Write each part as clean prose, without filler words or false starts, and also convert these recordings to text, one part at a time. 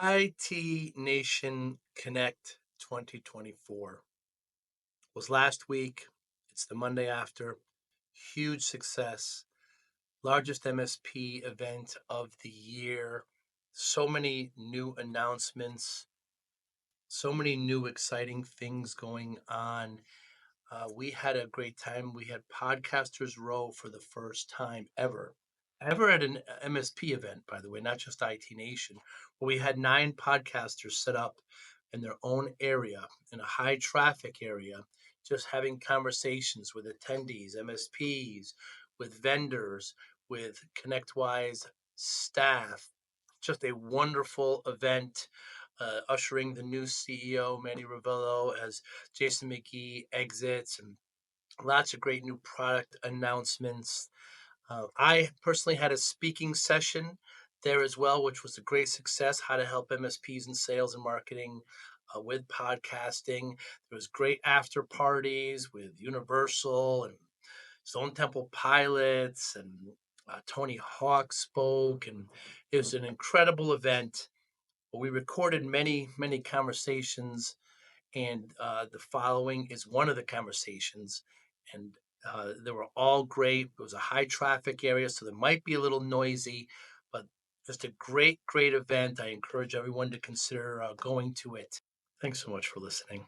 ITNation Connect 2024 was last week. It's the Monday after. Huge success. Largest MSP event of the year. So many new announcements. So many new exciting things going on. We had a great time. We had Podcasters Row for the first time ever at an MSP event, by the way, not just ITNation, where we had 9 podcasters set up in their own area, in a high traffic area, just having conversations with attendees, MSPs, with vendors, with ConnectWise staff. Just a wonderful event. Ushering the new CEO, Manny Ravello, as Jason McGee exits, and lots of great new product announcements. I personally had a speaking session there as well, which was a great success, how to help MSPs in sales and marketing with podcasting. There was great after parties with Universal and Stone Temple Pilots, and Tony Hawk spoke, and it was an incredible event. We recorded many, many conversations, and the following is one of the conversations. And they were all great. It was a high traffic area, so they might be a little noisy, but just a great, great event. I encourage everyone to consider going to it. Thanks so much for listening.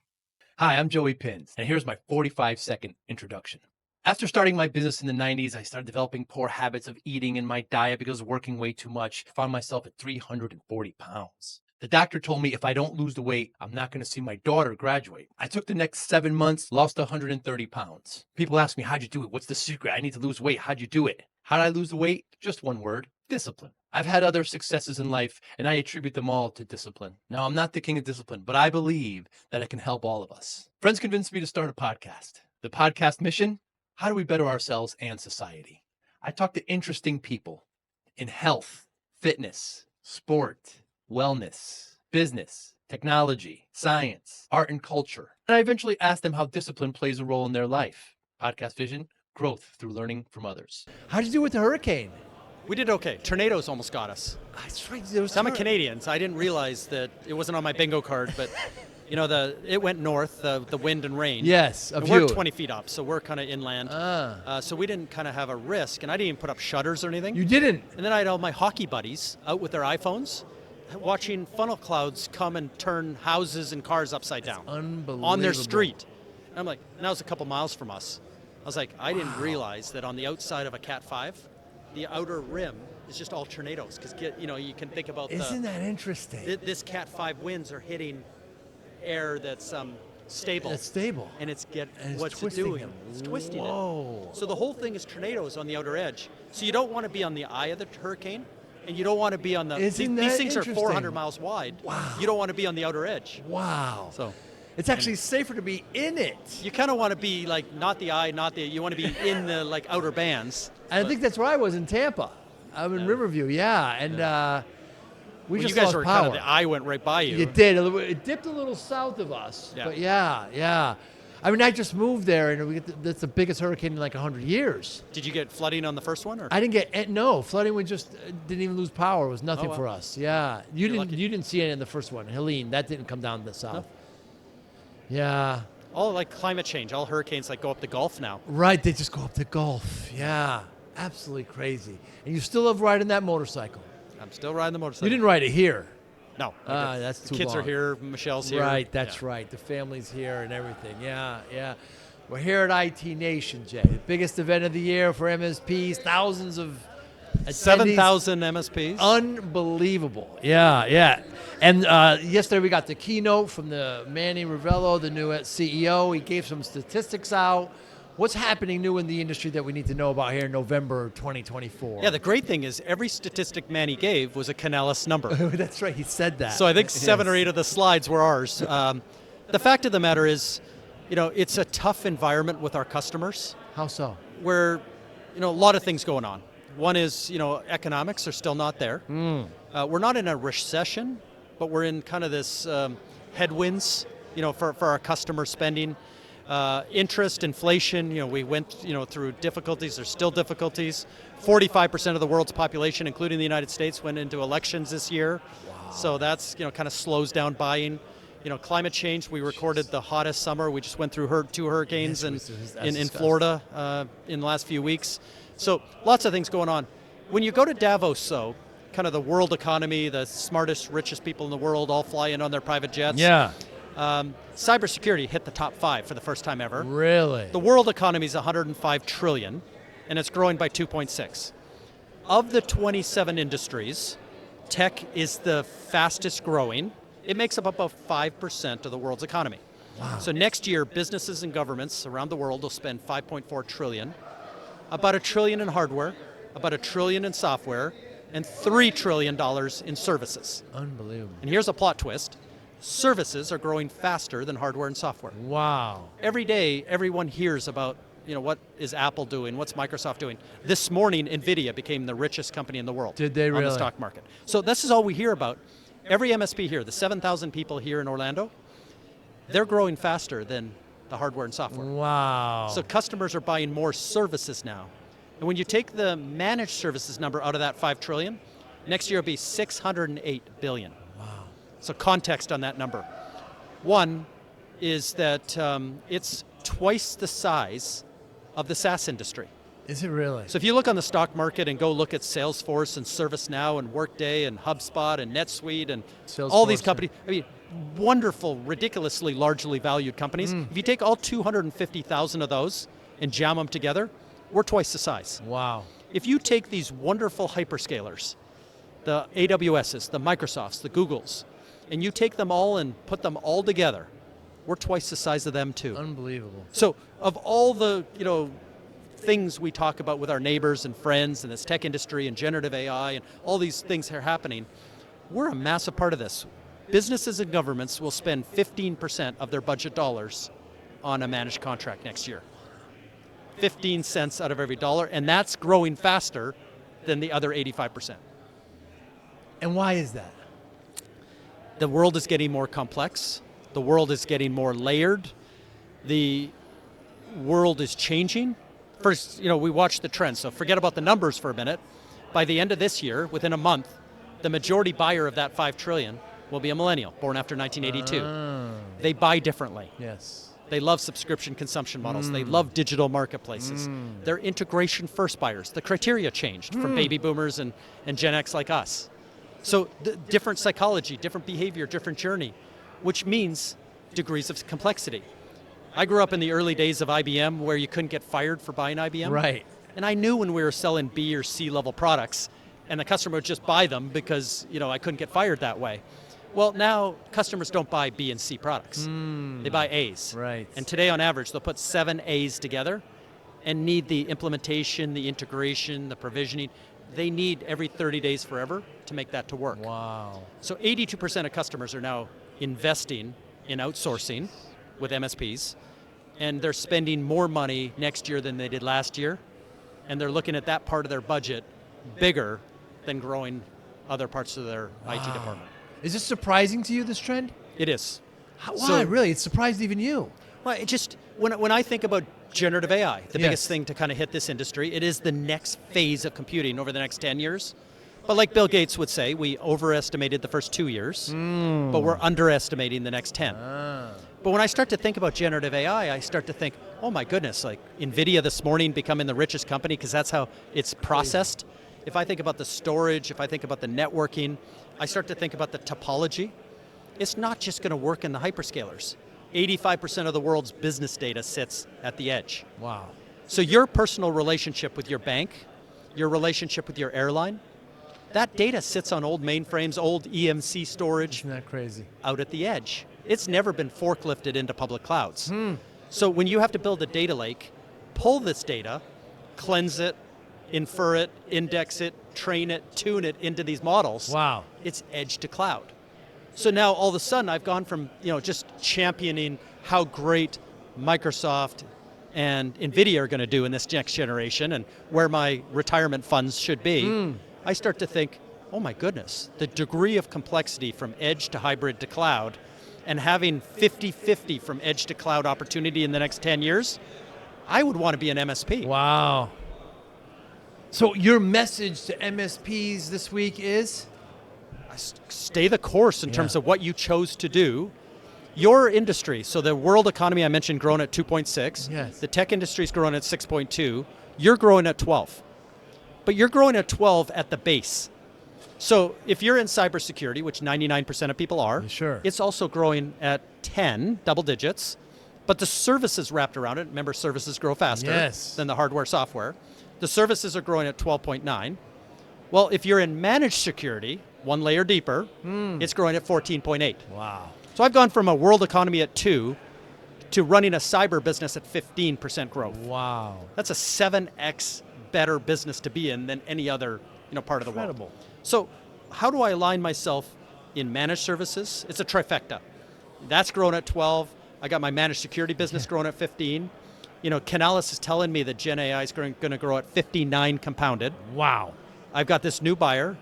Hi, I'm Joey Pinz, and here's my 45-second introduction. After starting my business in the 90s, I started developing poor habits of eating in my diet because of working way too much. I found myself at 340 pounds. The doctor told me if I don't lose the weight, I'm not going to see my daughter graduate. I took the next 7 months, lost 130 pounds. People ask me, how'd you do it? What's the secret? I need to lose weight. How'd you do it? How did I lose the weight? Just one word: discipline. I've had other successes in life, and I attribute them all to discipline. Now, I'm not the king of discipline, but I believe that it can help all of us. Friends convinced me to start a podcast. The podcast mission: how do we better ourselves and society? I talk to interesting people in health, fitness, sport, wellness, business, technology, science, art, and culture. And I eventually asked them how discipline plays a role in their life. Podcast vision: growth through learning from others. How'd you do with the hurricane? We did okay. Tornadoes almost got us. That's right. I'm a Canadian, so I didn't realize that it wasn't on my bingo card, but it went north, the wind and rain. Yes, and we're 20 feet up, so we're kind of inland. So we didn't kind of have a risk, and I didn't even put up shutters or anything. You didn't? And then I had all my hockey buddies out with their iPhones, watching funnel clouds come and turn houses and cars upside down. Unbelievable. On their street. And I'm like, and that was a couple miles from us. I was like, I didn't realize that on the outside of a Cat 5, the outer rim is just all tornadoes. Because, you can think about Isn't that interesting? This Cat 5 winds are hitting air that's stable. It's stable. And it's what's it doing? It's twisting Whoa. it. So the whole thing is tornadoes on the outer edge. So you don't want to be on the eye of the hurricane, and you don't want to be on the... These things are 400 miles wide. Wow. You don't want to be on the outer edge. Wow. So it's actually safer to be in it. you kind of want to be like not the eye, you want to be in the outer bands. And I think that's where I was in Tampa. I'm in Riverview, and we just you guys lost were power. kind of the eye went right by you. You did. It dipped a little south of us. Yeah. But yeah. I mean, I just moved there, and that's the biggest hurricane in like 100 years. Did you get flooding on the first one? Or? I didn't get no flooding. We just didn't even lose power. It was nothing for us. Yeah, you didn't see it in the first one, Helene. That didn't come down the south. No. Yeah. All climate change. All hurricanes go up the Gulf now. Right, they just go up the Gulf. Yeah, absolutely crazy. And you still love riding that motorcycle. I'm still riding the motorcycle. You didn't ride it here. No. That's too The kids long. are here. Michelle's here. Right, that's right. The family's here and everything. Yeah. We're here at ITNation, Jay. The biggest event of the year for MSPs. Thousands of attendees. 7,000 MSPs. Unbelievable. Yeah. And yesterday we got the keynote from the Manny Ravello, the new CEO. He gave some statistics out. What's happening new in the industry that we need to know about here in November 2024? Yeah, the great thing is every statistic Manny gave was a Canellis number. That's right, he said that. So I think 7 or 8 of the slides were ours. The fact of the matter is, it's a tough environment with our customers. How so? Where, a lot of things going on. One is, economics are still not there. We're not in a recession, but we're in kind of this headwinds, for our customer spending. Interest, inflation, we went, through difficulties. There's still difficulties. 45% of the world's population, including the United States, went into elections this year. So that's, kind of slows down buying. Climate change, we recorded the hottest summer. We just went through 2 hurricanes in Florida in the last few weeks. So lots of things going on. When you go to Davos, though, kind of the world economy, the smartest, richest people in the world all fly in on their private jets. Yeah. Cybersecurity hit the top 5 for the first time ever. Really? The world economy is 105 trillion, and it's growing by 2.6. Of the 27 industries, tech is the fastest growing. It makes up about 5% of the world's economy. Wow. So next year, businesses and governments around the world will spend 5.4 trillion, about $1 trillion in hardware, about $1 trillion in software, and $3 trillion in services. Unbelievable. And here's a plot twist. Services are growing faster than hardware and software. Wow. Every day, everyone hears about, what is Apple doing, what's Microsoft doing. This morning, NVIDIA became the richest company in the world. Did they on really? the stock market. So this is all we hear about. Every MSP here, the 7,000 people here in Orlando, they're growing faster than the hardware and software. Wow. So customers are buying more services now. And when you take the managed services number out of that 5 trillion, next year it'll be 608 billion. Wow. So context on that number. One is that it's twice the size of the SaaS industry. Is it really? So if you look on the stock market and go look at Salesforce and ServiceNow and Workday and HubSpot and NetSuite and all these companies, wonderful, ridiculously largely valued companies. If you take all 250,000 of those and jam them together, we're twice the size. Wow. If you take these wonderful hyperscalers, the AWSs, the Microsofts, the Googles, and you take them all and put them all together, we're twice the size of them too. Unbelievable. So of all the, things we talk about with our neighbors and friends and this tech industry and generative AI and all these things that are happening, we're a massive part of this. Businesses and governments will spend 15% of their budget dollars on a managed contract next year. 15 cents out of every dollar, and that's growing faster than the other 85%. And why is that? The world is getting more complex. The world is getting more layered. The world is changing. First, we watch the trends, so forget about the numbers for a minute. By the end of this year, within a month, the majority buyer of that 5 trillion will be a millennial, born after 1982. They buy differently. Yes. They love subscription consumption models. They love digital marketplaces. They're integration first buyers. The criteria changed from baby boomers and Gen X like us. So different psychology, different behavior, different journey, which means degrees of complexity. I grew up in the early days of IBM where you couldn't get fired for buying IBM. Right. And I knew when we were selling B or C level products and the customer would just buy them because I couldn't get fired that way. Well, now customers don't buy B and C products. They buy A's. Right. And today on average they'll put 7 A's together and need the implementation, the integration, the provisioning. They need every 30 days forever to make that to work. Wow. So 82% of customers are now investing in outsourcing with MSPs, and they're spending more money next year than they did last year, and they're looking at that part of their budget bigger than growing other parts of their IT department. Is this surprising to you, this trend? It is. Why, really? It surprised even you. Well, it just, when I think about generative AI, the Yes. biggest thing to kind of hit this industry, it is the next phase of computing over the next 10 years. But like Bill Gates would say, we overestimated the first 2 years, but we're underestimating the next 10. But when I start to think about generative AI, I start to think, oh my goodness, like NVIDIA this morning becoming the richest company because that's how it's processed. If I think about the storage, if I think about the networking, I start to think about the topology. It's not just going to work in the hyperscalers. 85% of the world's business data sits at the edge. Wow. So your personal relationship with your bank, your relationship with your airline, that data sits on old mainframes, old EMC storage. Isn't that crazy? Out at the edge. It's never been forklifted into public clouds. So when you have to build a data lake, pull this data, cleanse it, infer it, index it, train it, tune it into these models. Wow. It's edge to cloud. So now all of a sudden I've gone from just championing how great Microsoft and NVIDIA are going to do in this next generation and where my retirement funds should be. I start to think, oh my goodness, the degree of complexity from edge to hybrid to cloud and having 50-50 from edge to cloud opportunity in the next 10 years, I would want to be an MSP. Wow. So your message to MSPs this week is? stay the course in terms of what you chose to do. Your industry, so the world economy I mentioned growing at 2.6, Yes. the tech industry is growing at 6.2, you're growing at 12. But you're growing at 12 at the base. So if you're in cybersecurity, which 99% of people are, Sure. it's also growing at 10, double digits, but the services wrapped around it, remember services grow faster Yes. than the hardware software, the services are growing at 12.9. Well, if you're in managed security, one layer deeper, it's growing at 14.8. Wow. So I've gone from a world economy at 2 to running a cyber business at 15% growth. Wow. That's a 7x better business to be in than any other part of the world. Incredible. So how do I align myself in managed services? It's a trifecta. That's grown at 12. I got my managed security business growing at 15. Canalys is telling me that Gen AI is going to grow at 59 compounded. Wow. I've got this new buyer.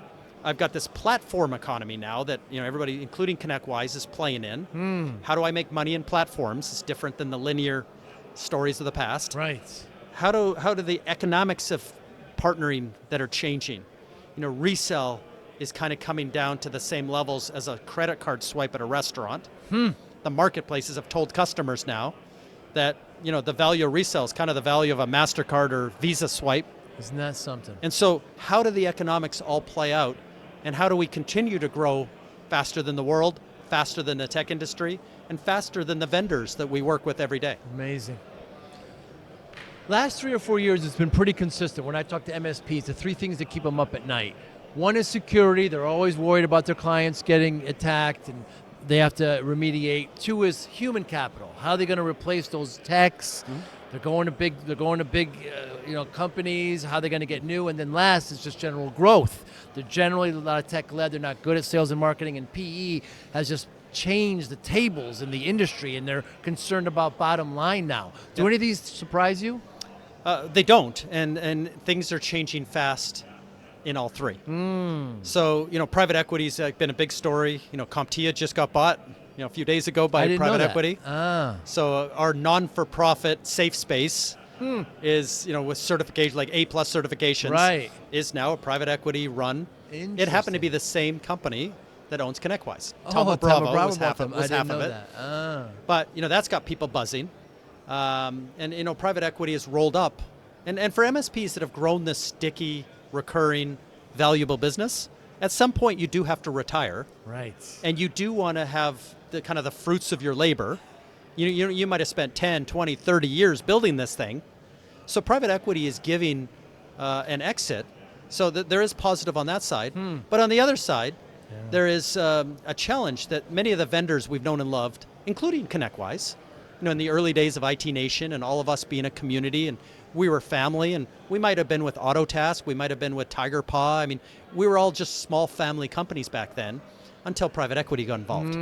I've got this platform economy now that everybody, including ConnectWise, is playing in. How do I make money in platforms? It's different than the linear stories of the past. Right. How do the economics of partnering that are changing? Resell is kind of coming down to the same levels as a credit card swipe at a restaurant. The marketplaces have told customers now that the value of resell is kind of the value of a MasterCard or Visa swipe. Isn't that something? And so how do the economics all play out? And how do we continue to grow faster than the world, faster than the tech industry, and faster than the vendors that we work with every day? Amazing. Last 3 or 4 years, it's been pretty consistent. When I talk to MSPs, the 3 things that keep them up at night. One is security. They're always worried about their clients getting attacked and they have to remediate. 2 is human capital. How are they going to replace those techs? They're going to big companies. How are they going to get new? And then last is just general growth. They're generally a lot of tech-led. They're not good at sales and marketing. And PE has just changed the tables in the industry, and they're concerned about bottom line now. Do any of these surprise you? They don't, and things are changing fast in all 3. So, private equity's been a big story. CompTIA just got bought, a few days ago by private equity. So our non-for-profit safe space is, with certification, like A+ certifications, is now a private equity run. It happened to be the same company that owns ConnectWise. Thoma Bravo was half of it. But, that's got people buzzing. And private equity has rolled up. And for MSPs that have grown this sticky, recurring, valuable business, at some point you do have to retire. Right. And you do want to have the kind of the fruits of your labor. You might have spent 10, 20, 30 years building this thing. So private equity is giving an exit. So there is positive on that side. But on the other side, there is a challenge that many of the vendors we've known and loved, including ConnectWise, in the early days of ITNation and all of us being a community, and we were family, and we might have been with Autotask, we might have been with Tiger Paw. I mean, we were all just small family companies back then until private equity got involved.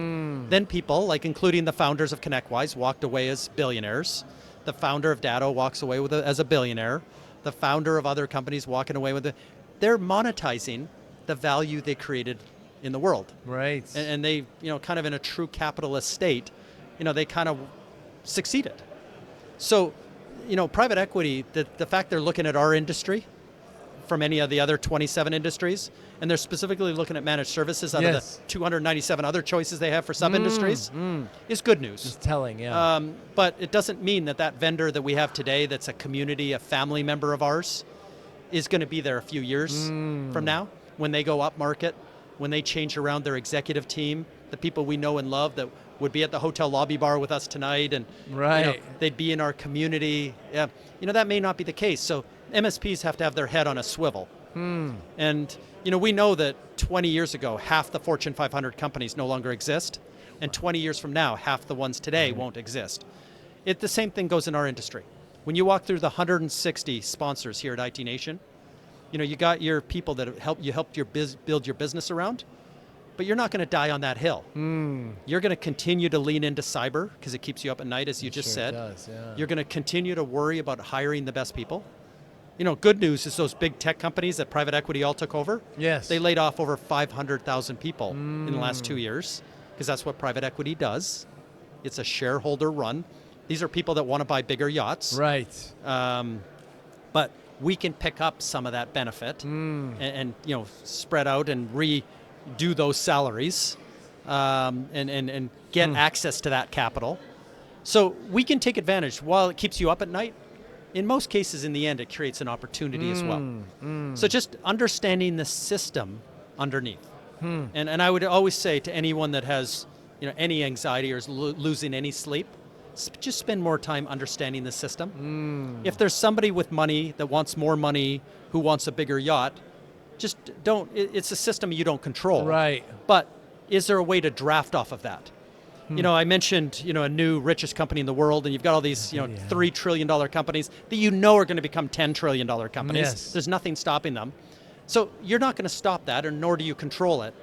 Then people, like including the founders of ConnectWise, walked away as billionaires. The founder of Datto walks away as a billionaire. The founder of other companies walking away with it. They're monetizing the value they created in the world. Right. And they, kind of in a true capitalist state, they kind of succeeded. So, private equity, the fact they're looking at our industry from any of the other 27 industries, and they're specifically looking at managed services out of the 297 other choices they have for sub-industries, is good news. It's telling, yeah. But it doesn't mean that vendor that we have today that's a community, a family member of ours, is going to be there a few years from now when they go up market, when they change around their executive team, the people we know and love that would be at the hotel lobby bar with us tonight, and they'd be in our community. Yeah, that may not be the case. So MSPs have to have their head on a swivel. And we know that 20 years ago, half the Fortune 500 companies no longer exist, and 20 years from now, half the ones today won't exist. The same thing goes in our industry. When you walk through the 160 sponsors here at ITNation, you got your people that helped build your business around. But you're not going to die on that hill. You're going to continue to lean into cyber because it keeps you up at night, as you just said. Does, yeah. You're going to continue to worry about hiring the best people. Good news is those big tech companies that private equity all took over, they laid off over 500,000 people in the last 2 years because that's what private equity does. It's a shareholder run. These are people that want to buy bigger yachts. Right. But we can pick up some of that benefit and spread out and do those salaries and get access to that capital. So we can take advantage. While it keeps you up at night, in most cases, in the end, it creates an opportunity as well. So just understanding the system underneath. And I would always say to anyone that has any anxiety or is losing any sleep, just spend more time understanding the system. If there's somebody with money that wants more money, who wants a bigger yacht, just don't, it's a system you don't control. Right. But is there a way to draft off of that? I mentioned, a new richest company in the world, and you've got all these, $3 trillion companies that are going to become $10 trillion companies. Yes. There's nothing stopping them. So you're not going to stop that, or nor do you control it.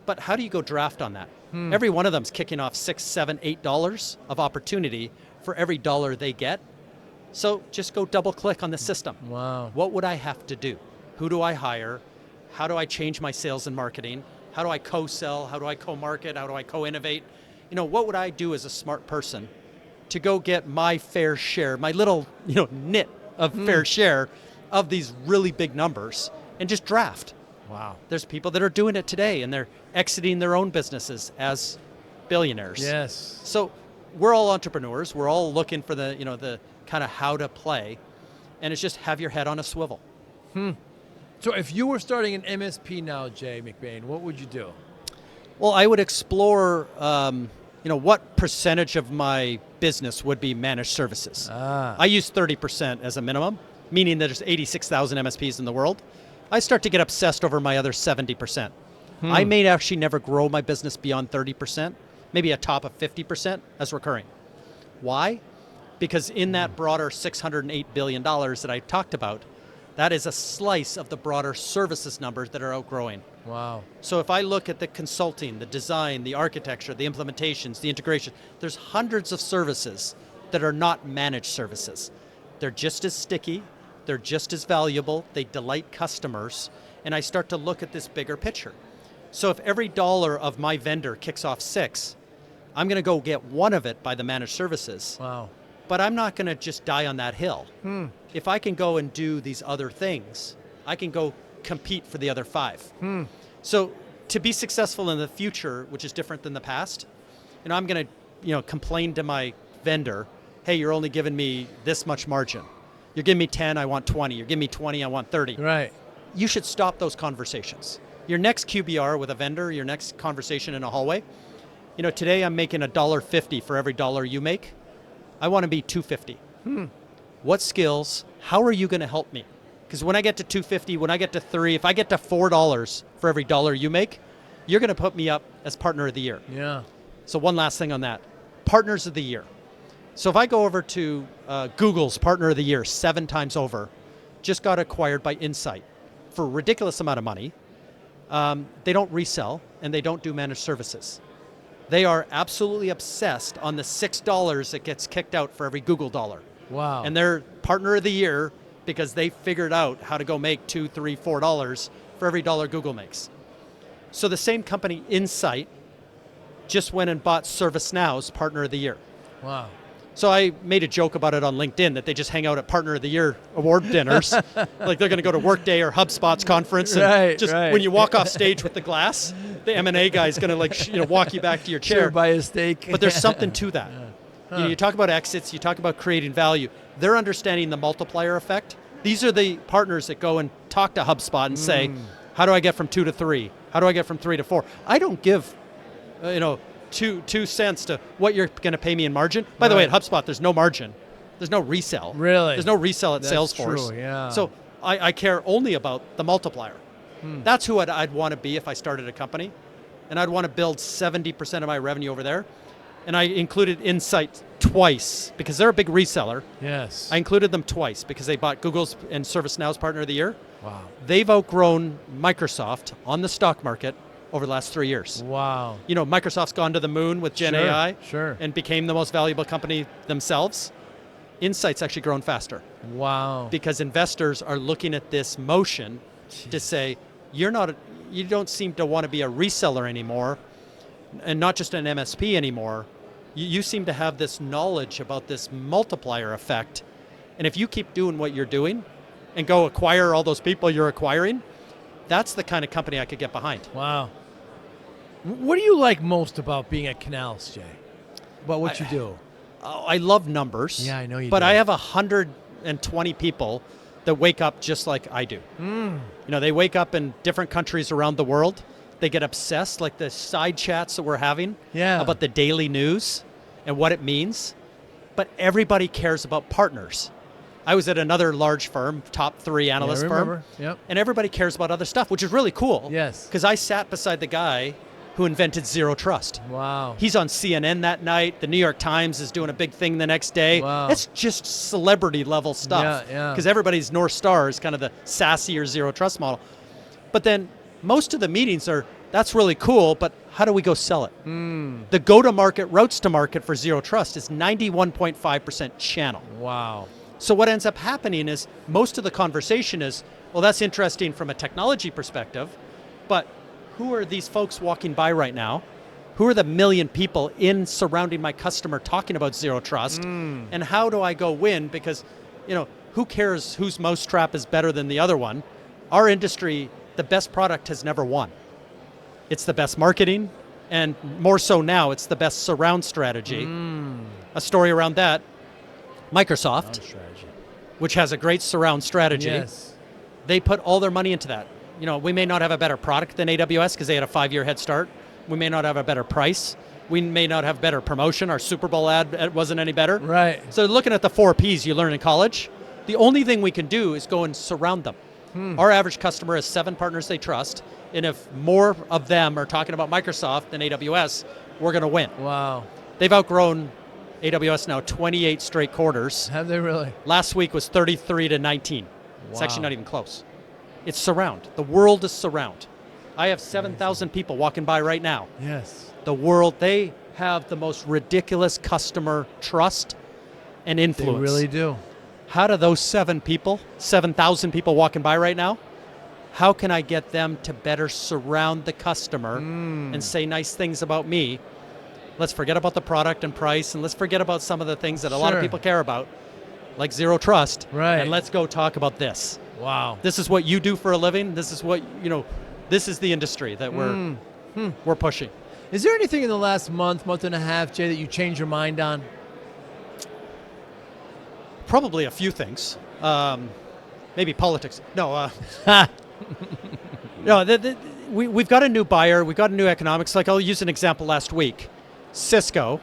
But how do you go draft on that? Every one of them's kicking off $6, $7, $8 of opportunity for every dollar they get. So just go double click on the system. Wow. What would I have to do? Who do I hire? How do I change my sales and marketing? How do I co-sell? How do I co-market? How do I co-innovate? What would I do as a smart person to go get my fair share, my little, nit of fair share of these really big numbers, and just draft? Wow. There's people that are doing it today, and they're exiting their own businesses as billionaires. Yes. So we're all entrepreneurs. We're all looking for the, the kind of how to play, and it's just have your head on a swivel. So if you were starting an MSP now, Jay McBain, what would you do? Well, I would explore, what percentage of my business would be managed services. I use 30% as a minimum, meaning that there's 86,000 MSPs in the world. I start to get obsessed over my other 70%. I may actually never grow my business beyond 30%, maybe a top of 50% as recurring. Why? Because in that broader $608 billion that I talked about, that is a slice of the broader services numbers that are outgrowing. Wow. So if I look at the consulting, the design, the architecture, the implementations, the integration, there's hundreds of services that are not managed services. They're just as sticky, they're just as valuable, they delight customers, and I start to look at this bigger picture. So if every dollar of my vendor kicks off 6, I'm going to go get one of it by the managed services. Wow. But I'm not going to just die on that hill. If I can go and do these other things, I can go compete for the other 5. So to be successful in the future, which is different than the past, I'm going to complain to my vendor, hey, you're only giving me this much margin. You're giving me 10, I want 20. You're giving me 20, I want 30. Right. You should stop those conversations. Your next QBR with a vendor, your next conversation in a hallway, today I'm making $1.50 for every dollar you make. I want to be $2.50. What skills? How are you going to help me? Because when I get to $2.50, when I get to $3, if I get to $4 for every dollar you make, you're going to put me up as partner of the year. Yeah. So one last thing on that, partners of the year. So if I go over to Google's partner of the year 7 times over, just got acquired by Insight for a ridiculous amount of money. They don't resell and they don't do managed services. They are absolutely obsessed on the $6 that gets kicked out for every Google dollar. Wow. And they're partner of the year because they figured out how to go make $2, $3, $4 for every dollar Google makes. So the same company, Insight, just went and bought ServiceNow's partner of the year. Wow. So I made a joke about it on LinkedIn that they just hang out at Partner of the Year award dinners. Like they're going to go to Workday or HubSpot's conference. And when you walk off stage with the glass, the M&A guy is going to walk you back to your chair. Sure, buy a steak. But there's something to that. You talk about exits, you talk about creating value. They're understanding the multiplier effect. These are the partners that go and talk to HubSpot and say, how do I get from 2 to 3? How do I get from 3 to 4? I don't give, 2 cents to what you're going to pay me in margin. By the way, at HubSpot, there's no margin. There's no resell. Really? There's no resell at That's Salesforce. true, yeah. So I care only about the multiplier. That's who I'd want to be if I started a company. And I'd want to build 70% of my revenue over there. And I included Insight twice because they're a big reseller. Yes. I included them twice because they bought Google's and ServiceNow's partner of the year. Wow. They've outgrown Microsoft on the stock market over the last 3 years. Wow. Microsoft's gone to the moon with Gen AI and became the most valuable company themselves. Insight's actually grown faster. Wow. Because investors are looking at this motion to say, you don't seem to want to be a reseller anymore and not just an MSP anymore. You seem to have this knowledge about this multiplier effect. And if you keep doing what you're doing and go acquire all those people you're acquiring, that's the kind of company I could get behind. Wow. What do you like most about being at Canals, Jay? About what you do? I love numbers. Yeah, I know you But do. I have 120 people that wake up just like I do. They wake up in different countries around the world. They get obsessed, like the side chats that we're having about the daily news and what it means. But everybody cares about partners. I was at another large firm, top 3 analyst firm, and everybody cares about other stuff, which is really cool. Yes. Because I sat beside the guy who invented zero trust. Wow. He's on CNN that night. The New York Times is doing a big thing the next day. Wow. It's just celebrity level stuff. Yeah. Because everybody's North Star is kind of the SASE or zero trust model. But then most of the meetings are, that's really cool, but how do we go sell it? The go-to-market, routes to market for zero trust is 91.5% channel. Wow. So what ends up happening is most of the conversation is, well, that's interesting from a technology perspective, but who are these folks walking by right now? Who are the million people in surrounding my customer talking about zero trust? And how do I go win? Because, who cares whose mousetrap is better than the other one? Our industry, the best product has never won. It's the best marketing, and more so now, it's the best surround strategy. A story around that, Microsoft, which has a great surround strategy, Yes. they put all their money into that. We may not have a better product than AWS because they had a 5-year head start. We may not have a better price. We may not have better promotion. Our Super Bowl ad wasn't any better. Right. So looking at the 4 Ps you learn in college, the only thing we can do is go and surround them. Our average customer has 7 partners they trust, and if more of them are talking about Microsoft than AWS, we're going to win. Wow. They've outgrown AWS now 28 straight quarters. Have they really? Last week was 33-19. It's Wow. actually not even close. It's surround. The world is surround. I have 7,000 people walking by right now. Yes. The world, they have the most ridiculous customer trust and They influence. really do. How do those 7,000 people walking by right now, how can I get them to better surround the customer and say nice things about me? Let's forget about the product and price, and let's forget about some of the things that a lot of Sure. people care about, like zero trust. Right. And let's go talk about this. Wow. This is what you do for a living. This is what, this is the industry that we're pushing. Is there anything in the last month and a half, Jay, that you changed your mind on? Probably a few things. Maybe politics. No. No. We've got a new buyer. We've got a new economics. Like, I'll use an example last week. Cisco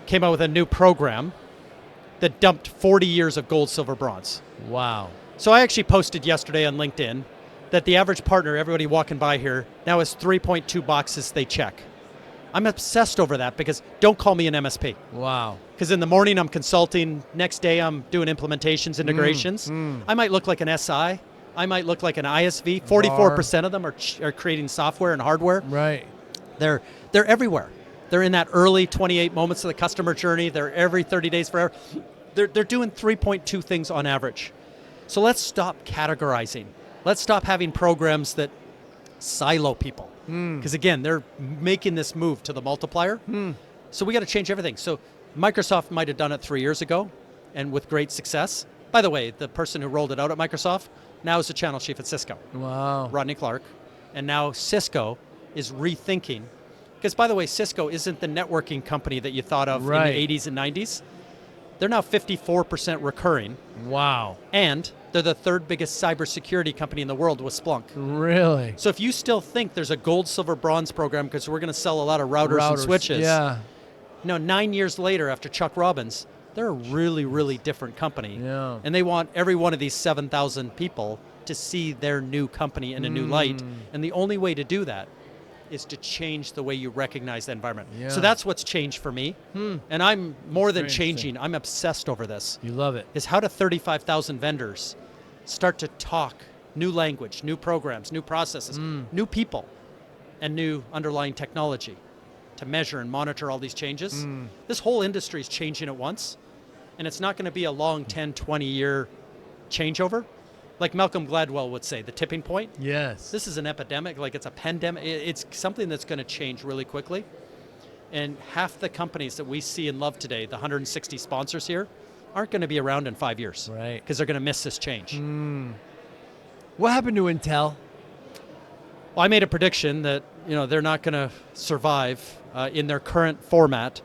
came out with a new program that dumped 40 years of gold, silver, bronze. Wow. So I actually posted yesterday on LinkedIn that the average partner, everybody walking by here, now has 3.2 boxes they check. I'm obsessed over that because don't call me an MSP. Wow. Because in the morning I'm consulting, next day I'm doing implementations, integrations. I might look like an SI. I might look like an ISV. 44% of them are creating software and hardware. Right. They're everywhere. They're in that early 28 moments of the customer journey. They're every 30 days forever. They're doing 3.2 things on average. So let's stop categorizing. Let's stop having programs that silo people. Because again, they're making this move to the multiplier. So we got to change everything. So Microsoft might have done it 3 years ago and with great success. By the way, the person who rolled it out at Microsoft now is the channel chief at Cisco, Wow. Rodney Clark. And now Cisco is rethinking. Because by the way, Cisco isn't the networking company that you thought of Right. in the 80s and 90s. They're now 54% recurring. Wow. And they're the 3rd biggest cybersecurity company in the world with Splunk. Really? So if you still think there's a gold, silver, bronze program because we're going to sell a lot of routers and switches, Yeah. 9 years later after Chuck Robbins, they're a really, really different company. Yeah. And they want every one of these 7,000 people to see their new company in a new light. And the only way to do that is to change the way you recognize the environment. Yeah. So that's what's changed for me. And I'm more than Very changing, I'm obsessed over this. You love it. Is how do 35,000 vendors start to talk new language, new programs, new processes, new people, and new underlying technology to measure and monitor all these changes. This whole industry is changing at once, and it's not going to be a long 10, 20-year changeover. Like Malcolm Gladwell would say, the tipping point. Yes. This is an epidemic, like it's a pandemic. It's something that's going to change really quickly. And half the companies that we see and love today, the 160 sponsors here, aren't going to be around in 5 years. Right. Because they're going to miss this change. What happened to Intel? Well, I made a prediction that they're not going to survive in their current format,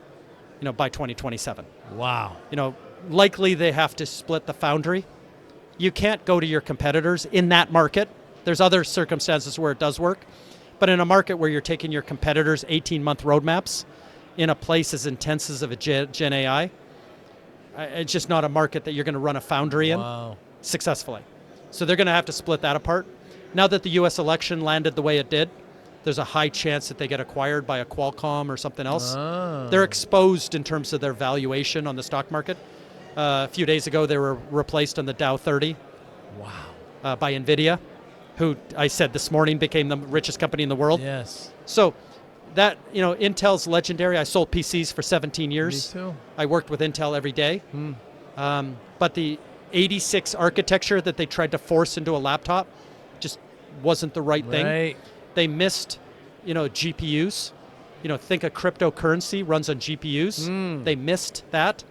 by 2027. Wow. Likely they have to split the foundry. You can't go to your competitors in that market. There's other circumstances where it does work, but in a market where you're taking your competitors' 18-month roadmaps in a place as intense as of a Gen AI, it's just not a market that you're going to run a foundry in successfully. So they're going to have to split that apart. Now that the US election landed the way it did, there's a high chance that they get acquired by a Qualcomm or something else. They're exposed in terms of their valuation on the stock market. A few days ago, they were replaced on the Dow 30 by NVIDIA, who I said this morning became the richest company in the world. Yes. So that, Intel's legendary. I sold PCs for 17 years. Me too. I worked with Intel every day. But the 86 architecture that they tried to force into a laptop just wasn't the right thing. They missed, GPUs. Think a cryptocurrency runs on GPUs. They missed that.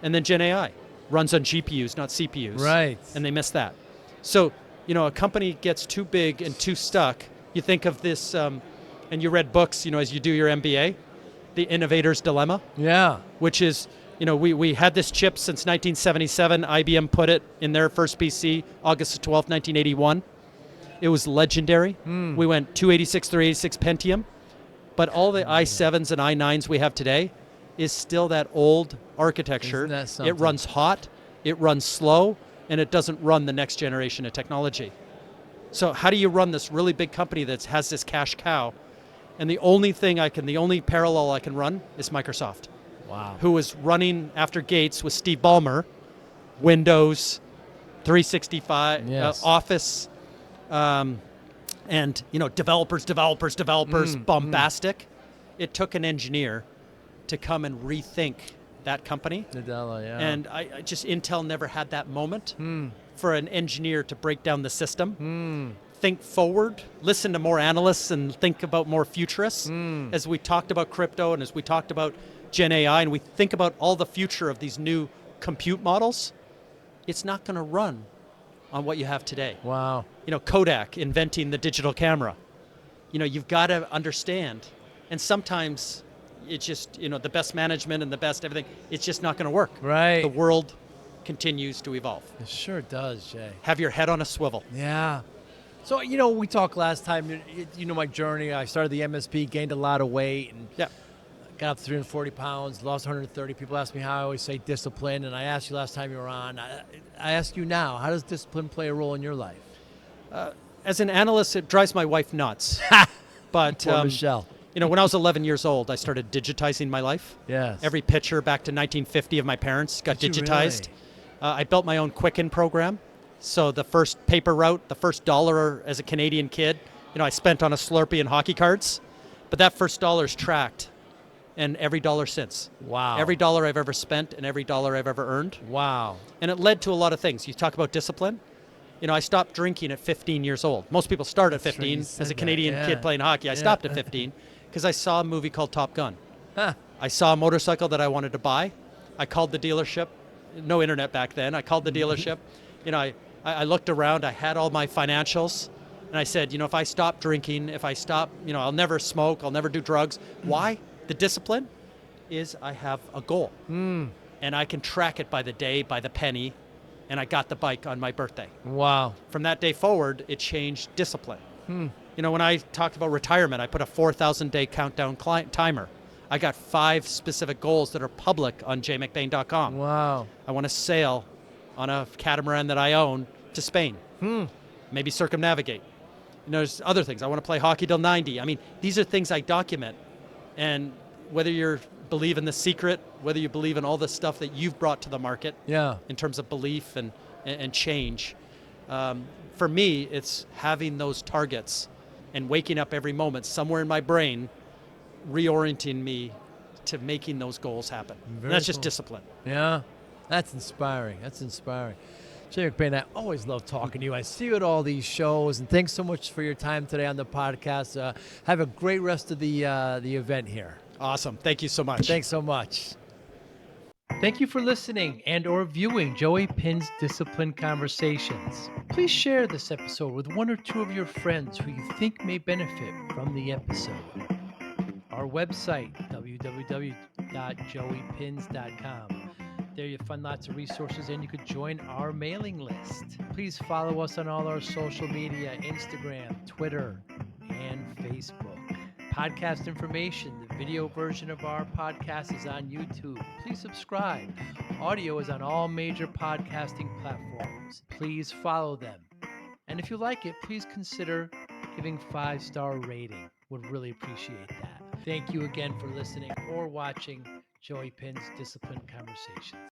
And then Gen AI runs on GPUs, not CPUs. Right. And they missed that. So, a company gets too big and too stuck. You think of this, and you read books, as you do your MBA, The Innovator's Dilemma. Yeah. Which is, we had this chip since 1977. IBM put it in their first PC, August 12th, 1981. It was legendary. We went 286, 386 Pentium. But all the i7s and i9s we have today is still that old architecture. Isn't that something? It runs hot, it runs slow, and it doesn't run the next generation of technology. So how do you run this really big company that has this cash cow? And the only parallel I can run is Microsoft. Wow. Who was running after Gates with Steve Ballmer, Windows, 365, Yes. Office, and developers, bombastic. It took an engineer to come and rethink that company. Nadella, yeah. And I just, Intel never had that moment for an engineer to break down the system, think forward, listen to more analysts and think about more futurists. As we talked about crypto and as we talked about Gen AI and we think about all the future of these new compute models, it's not going to run on what you have today. Wow. Kodak inventing the digital camera. You've got to understand. And sometimes it's just, the best management and the best everything, it's just not going to work. Right. The world continues to evolve. It sure does, Jay. Have your head on a swivel. Yeah. So, we talked last time, my journey. I started the MSP, gained a lot of weight, and got up to 340 pounds, lost 130. People ask me how I always say discipline, and I asked you last time you were on. I ask you now, how does discipline play a role in your life? As an analyst, it drives my wife nuts. But Poor Michelle. when I was 11 years old, I started digitizing my life. Yes. Every picture back to 1950 of my parents got Did you digitized. really? I built my own Quicken program. So the first paper route, the first dollar as a Canadian kid, I spent on a Slurpee and hockey cards. But that first dollar is tracked. And every dollar since. Wow. Every dollar I've ever spent and every dollar I've ever earned. Wow. And it led to a lot of things. You talk about discipline. I stopped drinking at 15 years old. Most people start at That's right, 15 you said as a that, Canadian yeah. kid playing hockey. I stopped at 15 because I saw a movie called Top Gun. Huh. I saw a motorcycle that I wanted to buy. I called the dealership. No internet back then. I called the dealership. I looked around. I had all my financials. And I said, if I stop drinking, if I stop, I'll never smoke. I'll never do drugs. Why? The discipline is I have a goal. And I can track it by the day, by the penny. And I got the bike on my birthday. Wow. From that day forward, it changed discipline. When I talked about retirement, I put a 4,000-day countdown timer. I got 5 specific goals that are public on jmcbain.com. Wow. I want to sail on a catamaran that I own to Spain. Maybe circumnavigate. There's other things. I want to play hockey till 90. I mean, these are things I document. And whether you believe in The Secret, whether you believe in all the stuff that you've brought to the market in terms of belief and change, for me, it's having those targets and waking up every moment somewhere in my brain, reorienting me to making those goals happen. And that's just discipline. Yeah. That's inspiring. That's inspiring. Jay McBain, I always love talking to you. I see you at all these shows, and thanks so much for your time today on the podcast. Have a great rest of the event here. Awesome. Thank you so much. Thanks so much. Thank you for listening and or viewing Joey Pinz Discipline Conversations. Please share this episode with one or two of your friends who you think may benefit from the episode. Our website, www.joeypins.com. There you'll find lots of resources and you could join our mailing list. Please follow us on all our social media, Instagram, Twitter, and Facebook. Podcast information, the video version of our podcast is on YouTube. Please subscribe. Audio is on all major podcasting platforms. Please follow them. And if you like it, please consider giving 5-star rating. Would really appreciate that. Thank you again for listening or watching Joey Pinz Discipline Conversations.